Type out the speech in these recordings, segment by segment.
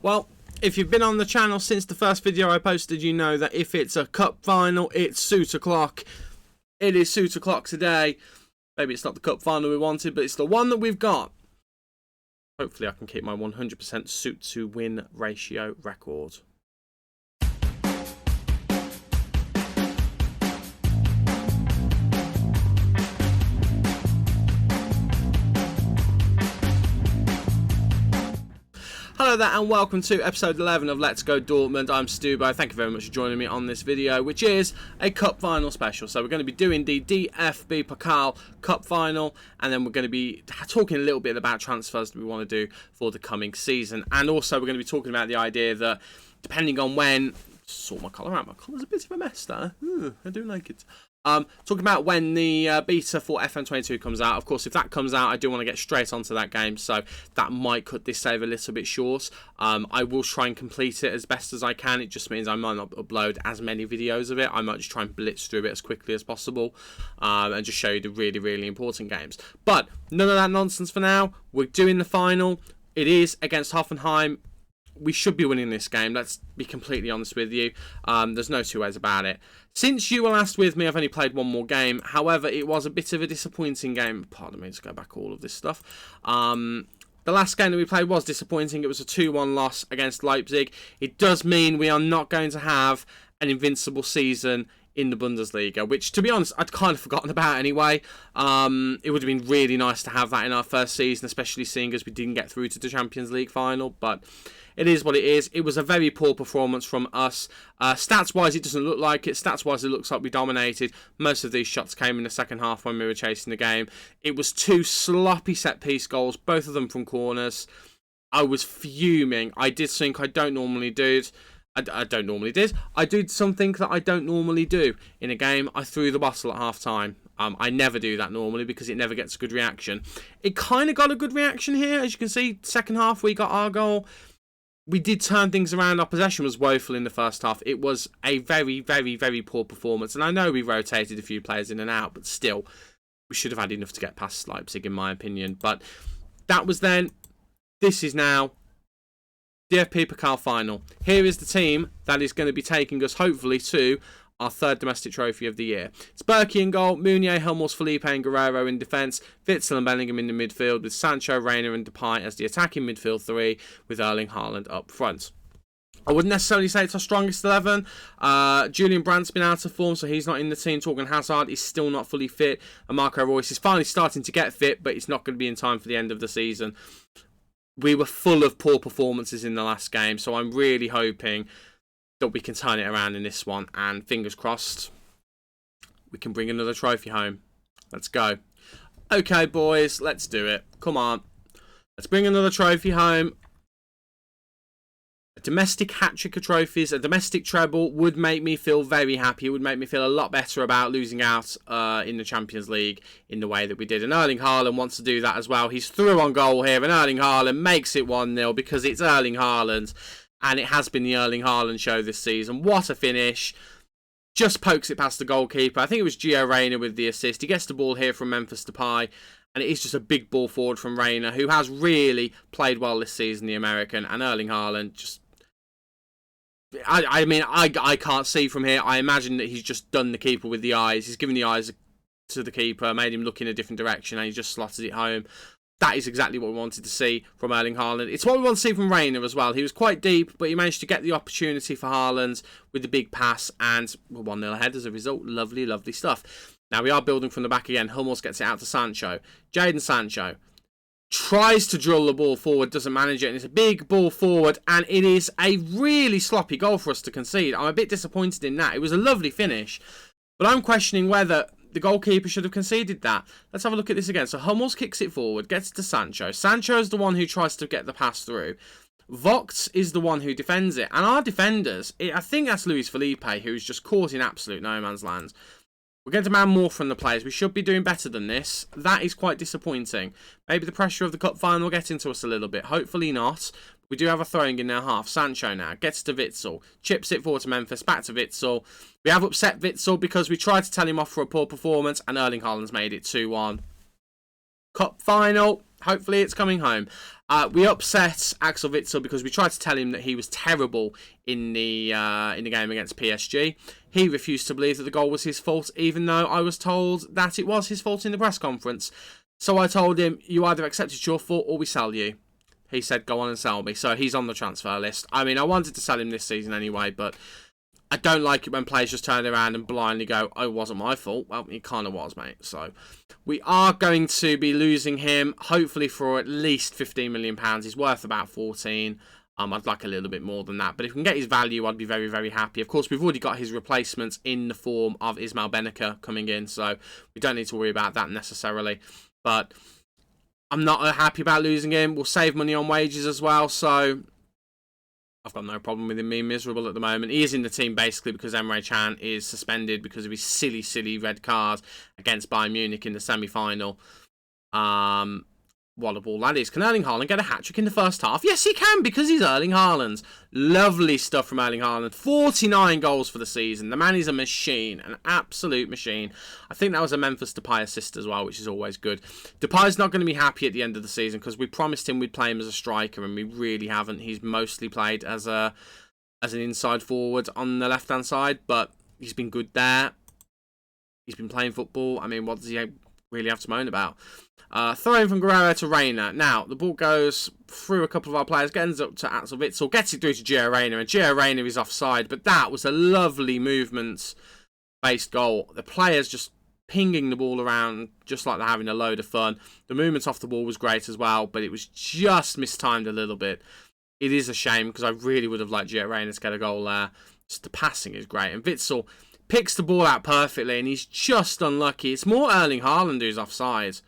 Well, if you've been on the channel since the first video I posted, you know that if it's a cup final, it's suit o'clock. It is suit o'clock today. Maybe it's not the cup final we wanted, but it's the one that we've got. Hopefully I can keep my 100% suit to win ratio record. Hello there and welcome to episode 11 of Let's Go Dortmund. I'm Stubo. Thank you very much for joining me on this video, which is a cup final special. So we're going to be doing the DFB Pokal Cup final, and then we're going to be talking a little bit about transfers that we want to do for the coming season. And also we're going to be talking about the idea that depending on when... Sort my colour out. My colour's a bit of a mess there. I do like it. Talking about when the beta for FM22 comes out. Of course, if that comes out, I do want to get straight onto that game, so that might cut this save a little bit short. I will try and complete it as best as I can. It just means I might not upload as many videos of it. I might just try and blitz through it as quickly as possible and just show you the really, really important games. But none of that nonsense for now. We're doing the final. It is against Hoffenheim. We should be winning this game, let's be completely honest with you. There's no two ways about it. Since you were last with me, I've only played one more game. However, it was a bit of a disappointing game. Pardon me, let's go back all of this stuff. The last game that we played was disappointing. It was a 2-1 loss against Leipzig. It does mean we are not going to have an invincible season in the Bundesliga, which, to be honest, I'd kind of forgotten about anyway. It would have been really nice to have that in our first season, especially seeing as we didn't get through to the Champions League final, but it is what it is. It was a very poor performance from us. Stats-wise, it doesn't look like it. Stats-wise, it looks like we dominated. Most of these shots came in the second half when we were chasing the game. It was two sloppy set-piece goals, both of them from corners. I was fuming. I did something I don't normally do. I did something that I don't normally do in a game. I threw the bottle at half-time. I never do that normally because it never gets a good reaction. It kind of got a good reaction here. As you can see, second half, we got our goal. We did turn things around. Our possession was woeful in the first half. It was a very, very, very poor performance. And I know we rotated a few players in and out, but still, we should have had enough to get past Leipzig, in my opinion. But that was then. This is now. DFB Pokal final. Here is the team that is going to be taking us, hopefully, to our third domestic trophy of the year. It's Berkey in goal, Meunier, Hummels, Felipe and Guerrero in defence, Witsel and Bellingham in the midfield, with Sancho, Reina and Depay as the attacking midfield three, with Erling Haaland up front. I wouldn't necessarily say it's our strongest 11. Julian Brandt's been out of form, so he's not in the team. Torgan Hazard is still not fully fit, and Marco Reus is finally starting to get fit, but it's not going to be in time for the end of the season. We were full of poor performances in the last game, so I'm really hoping that we can turn it around in this one, and fingers crossed we can bring another trophy home. Let's go. Okay, boys, let's do it. Come on. Let's bring another trophy home. A domestic hat-trick of trophies, a domestic treble would make me feel very happy. It would make me feel a lot better about losing out in the Champions League in the way that we did. And Erling Haaland wants to do that as well. He's through on goal here, and Erling Haaland makes it 1-0 because it's Erling Haaland. And it has been the Erling Haaland show this season. What a finish. Just pokes it past the goalkeeper. I think it was Gio Reyna with the assist. He gets the ball here from Memphis Depay. And it is just a big ball forward from Reyna, who has really played well this season, the American. And Erling Haaland just... I mean, I can't see from here. I imagine that he's just done the keeper with the eyes. He's given the eyes to the keeper, made him look in a different direction, and he just slotted it home. That is exactly what we wanted to see from Erling Haaland. It's what we want to see from Reina as well. He was quite deep, but he managed to get the opportunity for Haaland with the big pass, and we're 1-0 ahead as a result. Lovely, lovely stuff. Now we are building from the back again. Hummels gets it out to Sancho. Jadon Sancho tries to drill the ball forward, doesn't manage it, and it's a big ball forward, and it is a really sloppy goal for us to concede. I'm a bit disappointed in that. It was a lovely finish, but I'm questioning whether the goalkeeper should have conceded that. Let's have a look at this again. So Hummels kicks it forward, gets it to Sancho. Sancho is the one who tries to get the pass through. Vogt is the one who defends it. And our defenders, I think that's Luis Felipe, who's just caught in absolute no man's land. We're going to demand more from the players. We should be doing better than this. That is quite disappointing. Maybe the pressure of the cup final will get into us a little bit. Hopefully not. We do have a throwing in their half. Sancho now gets to Witsel. Chips it forward to Memphis. Back to Witsel. We have upset Witsel because we tried to tell him off for a poor performance, and Erling Haaland's made it 2-1. Cup final. hopefully it's coming home. We upset Axel Witsel because we tried to tell him that he was terrible in the game against PSG. He refused to believe that the goal was his fault, even though I was told that it was his fault in the press conference. So I told him, you either accept it's your fault or we sell you. He said, go on and sell me. So he's on the transfer list. I mean, I wanted to sell him this season anyway, but I don't like it when players just turn around and blindly go, oh, it wasn't my fault. Well, it kind of was, mate. So we are going to be losing him, hopefully for at least £15 million. He's worth about 14. I'd like a little bit more than that. But if we can get his value, I'd be very, very happy. Of course, we've already got his replacements in the form of Ismail Benacer coming in. So we don't need to worry about that necessarily. But I'm not happy about losing him. We'll save money on wages as well. So I've got no problem with him being miserable at the moment. He is in the team basically because Emre Can is suspended because of his silly, silly red card against Bayern Munich in the semi-final. What a ball that is. Can Erling Haaland get a hat-trick in the first half? Yes, he can, because he's Erling Haaland. Lovely stuff from Erling Haaland. 49 goals for the season. The man is a machine, an absolute machine. I think that was a Memphis Depay assist as well, which is always good. Depay's not going to be happy at the end of the season because we promised him we'd play him as a striker, and we really haven't. He's mostly played as an inside forward on the left-hand side, but he's been good there. He's been playing football. I mean, what does he really have to moan about? Throw in from Guerrero to Reina. Now, the ball goes through a couple of our players, gets up to Axel Witsel, gets it through to Gio Reyna, and Gio Reyna is offside, but that was a lovely movement-based goal. The players just pinging the ball around just like they're having a load of fun. The movement off the ball was great as well, but it was just mistimed a little bit. It is a shame, because I really would have liked Gio Reyna to get a goal there. Just the passing is great, and Witsel picks the ball out perfectly, and he's just unlucky. It's more Erling Haaland who's offside.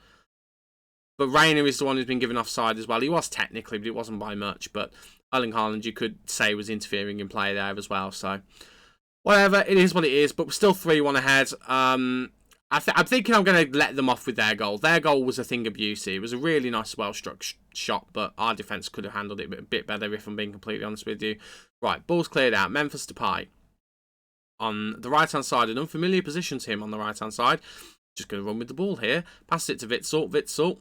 But Reina is the one who's been given offside as well. He was technically, but it wasn't by much. But Erling Haaland, you could say, was interfering in play there as well. So, whatever. It is what it is. But we're still 3-1 ahead. I'm thinking I'm going to let them off with their goal. Their goal was a thing of beauty. It was a really nice, well-struck shot. But our defence could have handled it a bit better, if I'm being completely honest with you. Right, ball's cleared out. Memphis Depay on the right-hand side. An unfamiliar position to him on the right-hand side. Just going to run with the ball here. Pass it to Witsel. Witsel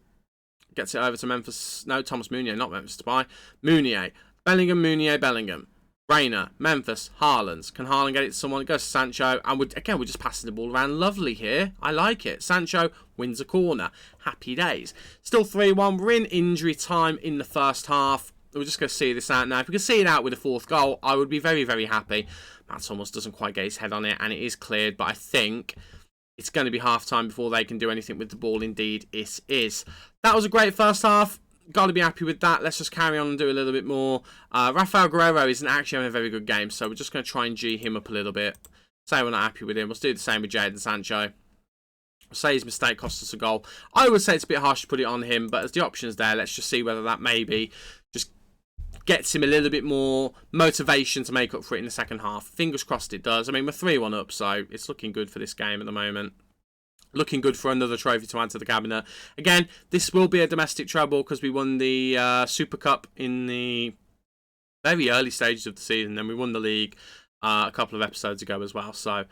gets it over to Memphis. No, Thomas Meunier, not Memphis Depay. Meunier. Bellingham, Meunier, Bellingham. Reina, Memphis, Haaland. Can Haaland get it to someone? It goes to Sancho. And we're just passing the ball around. Lovely here. I like it. Sancho wins a corner. Happy days. Still 3-1. We're in injury time in the first half. We're just going to see this out now. If we could see it out with a fourth goal, I would be very, very happy. Matt almost doesn't quite get his head on it, and it is cleared. But I think it's going to be half-time before they can do anything with the ball. Indeed, it is. That was a great first half. Got to be happy with that. Let's just carry on and do a little bit more. Rafael Guerrero isn't actually having a very good game, so we're just going to try and G him up a little bit. Say we're not happy with him. We'll do the same with Jadon Sancho. Say his mistake cost us a goal. I would say it's a bit harsh to put it on him, but as the option's there, let's just see whether that maybe just gets him a little bit more motivation to make up for it in the second half. Fingers crossed it does. I mean, we're 3-1 up, so it's looking good for this game at the moment. Looking good for another trophy to add to the cabinet. Again, this will be a domestic treble because we won the Super Cup in the very early stages of the season. Then we won the league a couple of episodes ago as well. So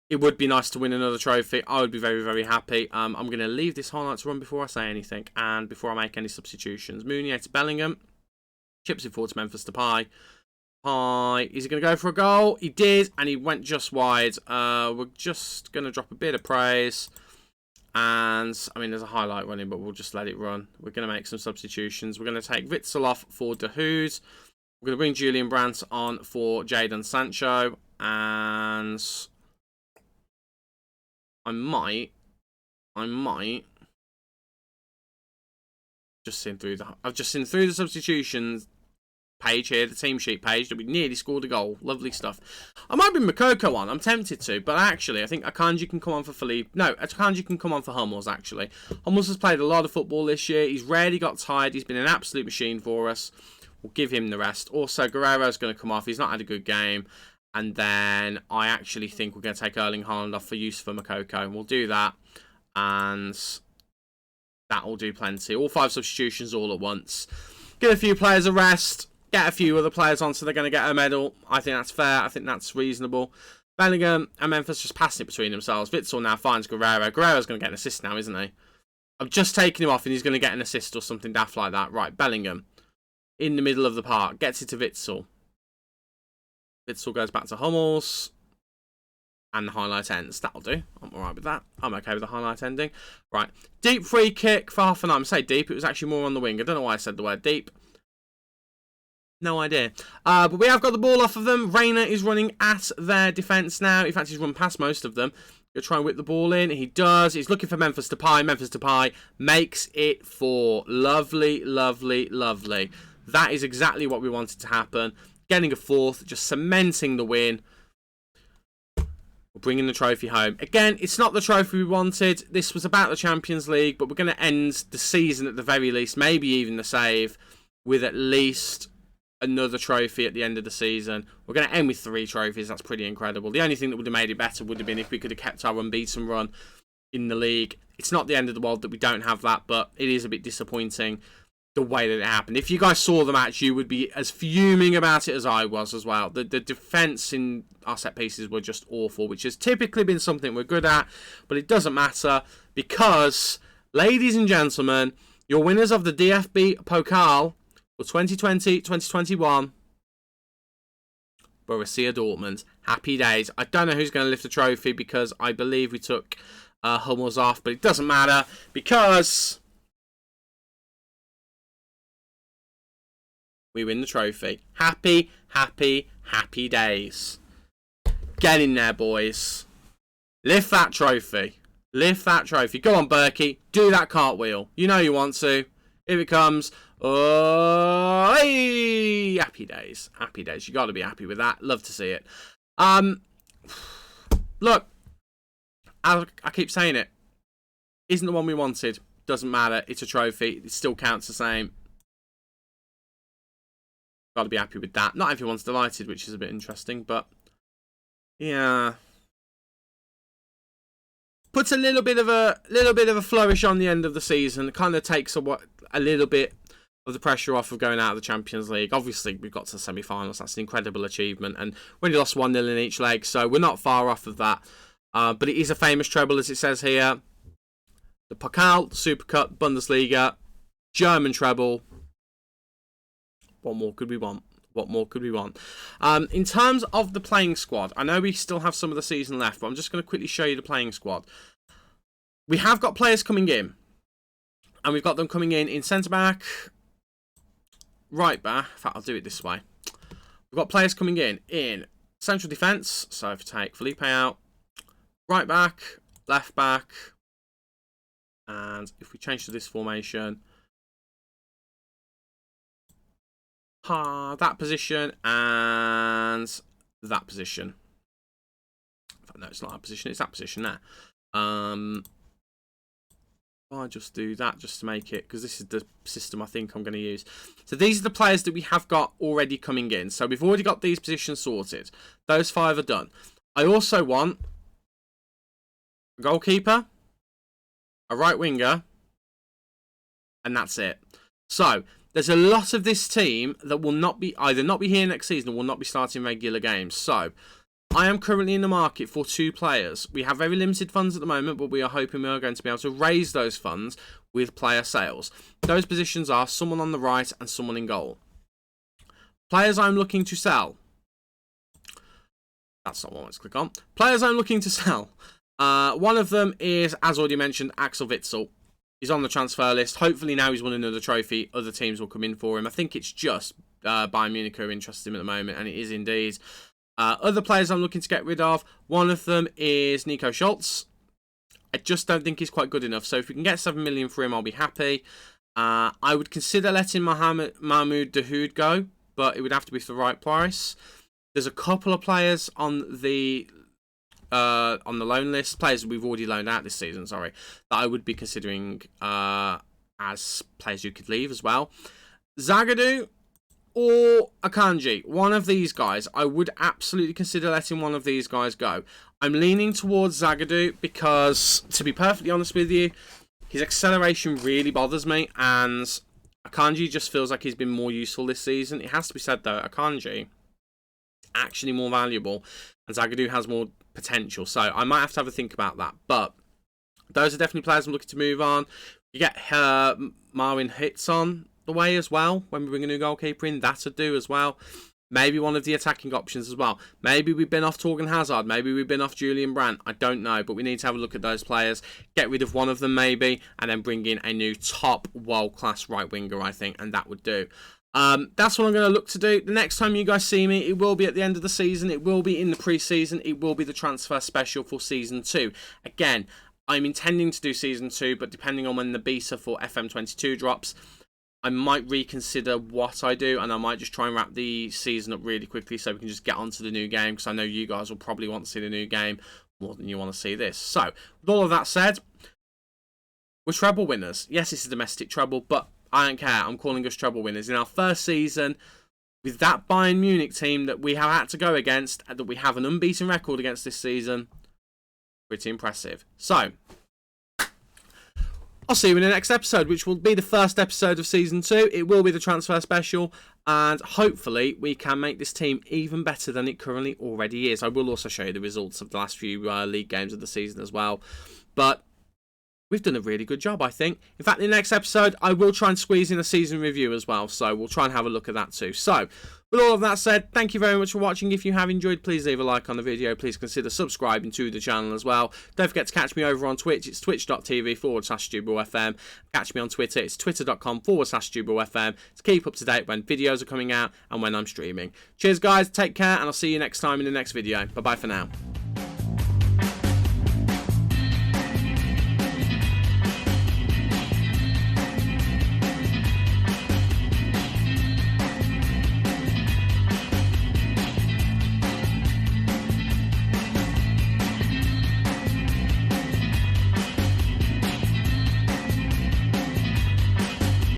it would be nice to win another trophy. I would be very, very happy. I'm going to leave this highlights run before I say anything and before I make any substitutions. Meunier to Bellingham. Chips it forward to Memphis Depay. Is he going to go for a goal? He did, and he went just wide. We're just going to drop a bit of praise. And, I mean, there's a highlight running, but we'll just let it run. We're going to make some substitutions. We're going to take Witsel off for De Hood. We're going to bring Julian Brandt on for Jadon Sancho. And I might just seen through I've just seen through the substitutions page here, the team sheet page, that we nearly scored a goal. Lovely stuff. I might bring Makoko on. I'm tempted to, but actually, I think Akanji can come on for Philippe. No, Akanji can come on for Hummels, actually. Hummels has played a lot of football this year. He's rarely got tired. He's been an absolute machine for us. We'll give him the rest. Also, Guerrero's going to come off. He's not had a good game. And then I actually think we're going to take Erling Haaland off for use for Makoko. And we'll do that. And that will do plenty. All 5 substitutions all at once. Give a few players a rest. Get a few other players on so they're going to get a medal. I think that's fair. I think that's reasonable. Bellingham and Memphis just passing it between themselves. Witsel now finds Guerrero. Guerrero's going to get an assist now, isn't he? I've just taken him off and he's going to get an assist or something daft like that. Right, Bellingham. In the middle of the park. Gets it to Witsel. Witsel goes back to Hummels. And the highlight ends. That'll do. I'm alright with that. I'm okay with the highlight ending. Right. Deep free kick for Hoffenheim. I say deep. It was actually more on the wing. I don't know why I said the word deep. No idea. But we have got the ball off of them. Reina is running at their defence now. In fact, he's run past most of them. He'll try and whip the ball in. He does. He's looking for Memphis Depay. Memphis Depay makes it 4. Lovely, lovely, lovely. That is exactly what we wanted to happen. Getting a 4th. Just cementing the win. We're bringing the trophy home. Again, it's not the trophy we wanted. This was about the Champions League. But we're going to end the season at the very least. Maybe even the save. With at least another trophy at the end of the season. We're going to end with 3 trophies. That's pretty incredible. The only thing that would have made it better would have been if we could have kept our unbeaten run in the league. It's not the end of the world that we don't have that, but it is a bit disappointing the way that it happened. If you guys saw the match, you would be as fuming about it as I was as well. The defence in our set pieces were just awful, which has typically been something we're good at, but it doesn't matter because, ladies and gentlemen, your winners of the DFB Pokal for 2020-2021, Borussia Dortmund. Happy days. I don't know who's going to lift the trophy because I believe we took Hummels off, but it doesn't matter because we win the trophy. Happy, happy, happy days. Get in there, boys. Lift that trophy. Lift that trophy. Go on, Berkey. Do that cartwheel. You know you want to. Here it comes. Oh, hey! Happy days. Happy days. You got to be happy with that. Love to see it. Look, I keep saying it. Isn't the one we wanted. Doesn't matter. It's a trophy. It still counts the same. Got to be happy with that. Not everyone's delighted, which is a bit interesting, but yeah. Puts a little bit of a flourish on the end of the season. It kind of takes a little bit of the pressure off of going out of the Champions League. Obviously, we've got to the semi-finals. That's an incredible achievement. And we only lost 1-0 in each leg, so we're not far off of that. But it is a famous treble, as it says here. The Pokal, Super Cup, Bundesliga, German treble. What more could we want? What more could we want? In terms of the playing squad, I know we still have some of the season left, but I'm just going to quickly show you the playing squad. We have got players coming in. And we've got them coming in centre-back, right-back. In fact, I'll do it this way. We've got players coming in central defence. So if I take Felipe out, right-back, left-back. And if we change to this formation, that position and that position. In fact, no, it's not that position. It's that position there. I'll just do that just to make it, because this is the system I think I'm going to use. So these are the players that we have got already coming in. So we've already got these positions sorted. Those 5 are done. I also want a goalkeeper, a right winger, and that's it. So there's a lot of this team that will not be here next season or will not be starting regular games. So I am currently in the market for 2 players. We have very limited funds at the moment, but we are hoping we are going to be able to raise those funds with player sales. Those positions are someone on the right and someone in goal. Players I'm looking to sell. That's not what I want to click on. Players I'm looking to sell. One of them is, as already mentioned, Axel Witsel. He's on the transfer list. Hopefully now he's won another trophy, other teams will come in for him. I think it's just Bayern Munich who are interested in him at the moment, and it is indeed. Other players I'm looking to get rid of, one of them is Nico Schultz. I just don't think he's quite good enough. So if we can get 7 million for him, I'll be happy. I would consider letting Mahmoud Dahoud go, but it would have to be for the right price. There's a couple of players on the loan list, players that we've already loaned out this season, that I would be considering as players you could leave as well. Zagadou or Akanji, one of these guys, I would absolutely consider letting one of these guys go. I'm leaning towards Zagadou because, to be perfectly honest with you, his acceleration really bothers me, and Akanji just feels like he's been more useful this season. It has to be said though, Akanji actually more valuable, and Zagadou has more potential, so I might have to have a think about that. But those are definitely players I'm looking to move on. You get Marwin Hits on the way as well. When we bring a new goalkeeper in, that'll do as well. Maybe one of the attacking options as well. Maybe we've been off Torgan Hazard. Maybe we've been off Julian Brandt. I don't know, but we need to have a look at those players. Get rid of one of them maybe, and then bring in a new top world-class right winger, I think, and that would do. That's what I'm going to look to do. The next time you guys see me, it will be at the end of the season. It will be in the pre-season. It will be the transfer special for Season 2. Again, I'm intending to do Season 2, but depending on when the beta for FM22 drops, I might reconsider what I do, and I might just try and wrap the season up really quickly so we can just get onto the new game, because I know you guys will probably want to see the new game more than you want to see this. So, with all of that said, we're treble winners. Yes, it's a domestic treble, but I don't care. I'm calling us treble winners. In our first season, with that Bayern Munich team that we have had to go against, and that we have an unbeaten record against this season, pretty impressive. So, I'll see you in the next episode, which will be the first episode of Season 2. It will be the transfer special, and hopefully we can make this team even better than it currently already is. I will also show you the results of the last few league games of the season as well. But we've done a really good job, I think. In fact, in the next episode, I will try and squeeze in a season review as well, so we'll try and have a look at that too. So, with all of that said, thank you very much for watching. If you have enjoyed, please leave a like on the video. Please consider subscribing to the channel as well. Don't forget to catch me over on Twitch. It's twitch.tv/StubboFM. Catch me on Twitter. It's twitter.com/StubboFM to keep up to date when videos are coming out and when I'm streaming. Cheers, guys. Take care, and I'll see you next time in the next video. Bye-bye for now.